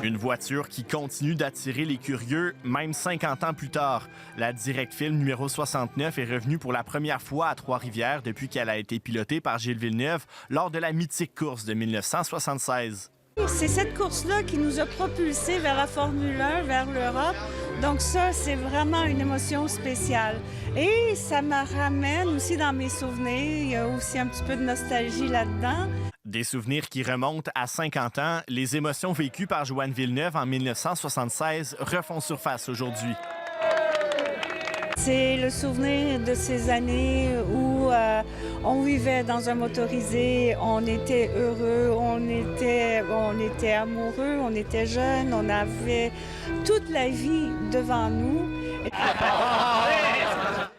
Une voiture qui continue d'attirer les curieux, même 50 ans plus tard. La Direct Film numéro 69 est revenue pour la première fois à Trois-Rivières depuis qu'elle a été pilotée par Gilles Villeneuve lors de la mythique course de 1976. C'est cette course-là qui nous a propulsés vers la Formule 1, vers l'Europe. Donc ça, c'est vraiment une émotion spéciale. Et ça me ramène aussi dans mes souvenirs. Il y a aussi un petit peu de nostalgie là-dedans. Des souvenirs qui remontent à 50 ans, les émotions vécues par Joanne Villeneuve en 1976 refont surface aujourd'hui. C'est le souvenir de ces années où on vivait dans un motorisé, on était heureux, on était amoureux, on était jeunes, on avait toute la vie devant nous.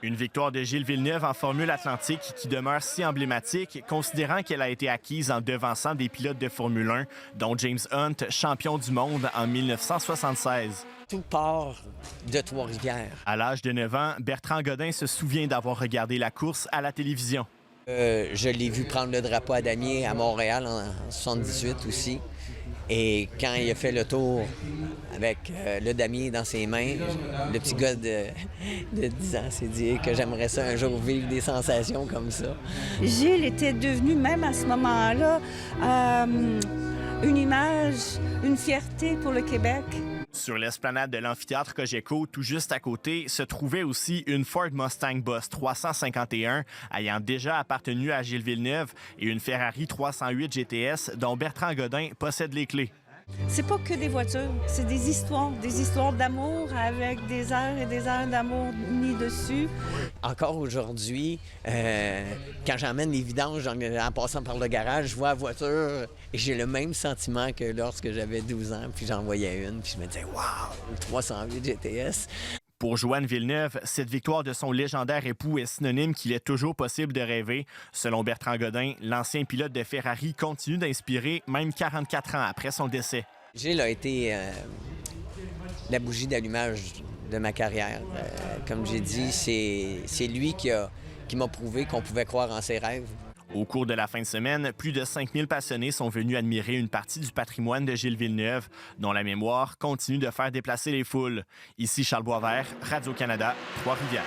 Une victoire de Gilles Villeneuve en Formule Atlantique qui demeure si emblématique, considérant qu'elle a été acquise en devançant des pilotes de Formule 1, dont James Hunt, champion du monde en 1976. Tout part de Trois-Rivières. À l'âge de 9 ans, Bertrand Godin se souvient d'avoir regardé la course à la télévision. Je l'ai vu prendre le drapeau à damier à Montréal en 78 aussi. Et quand il a fait le tour avec le damier dans ses mains, le petit gars de 10 ans s'est dit que j'aimerais ça un jour vivre des sensations comme ça. Gilles était devenu, même à ce moment-là, une image, une fierté pour le Québec. Sur l'esplanade de l'amphithéâtre Cogeco, tout juste à côté, se trouvait aussi une Ford Mustang Boss 351 ayant déjà appartenu à Gilles Villeneuve et une Ferrari 308 GTS dont Bertrand Godin possède les clés. C'est pas que des voitures, c'est des histoires d'amour avec des airs et des airs d'amour mis dessus. Encore aujourd'hui, quand j'emmène les vidanges en passant par le garage, je vois la voiture et j'ai le même sentiment que lorsque j'avais 12 ans, puis j'en voyais une, puis je me disais « Wow, le 308 GTS ». Pour Joanne Villeneuve, cette victoire de son légendaire époux est synonyme qu'il est toujours possible de rêver. Selon Bertrand Godin, l'ancien pilote de Ferrari continue d'inspirer même 44 ans après son décès. Gilles a été la bougie d'allumage de ma carrière. Comme j'ai dit, c'est lui qui m'a prouvé qu'on pouvait croire en ses rêves. Au cours de la fin de semaine, plus de 5000 passionnés sont venus admirer une partie du patrimoine de Gilles Villeneuve, dont la mémoire continue de faire déplacer les foules. Ici Charles Boisvert, Radio-Canada, Trois-Rivières.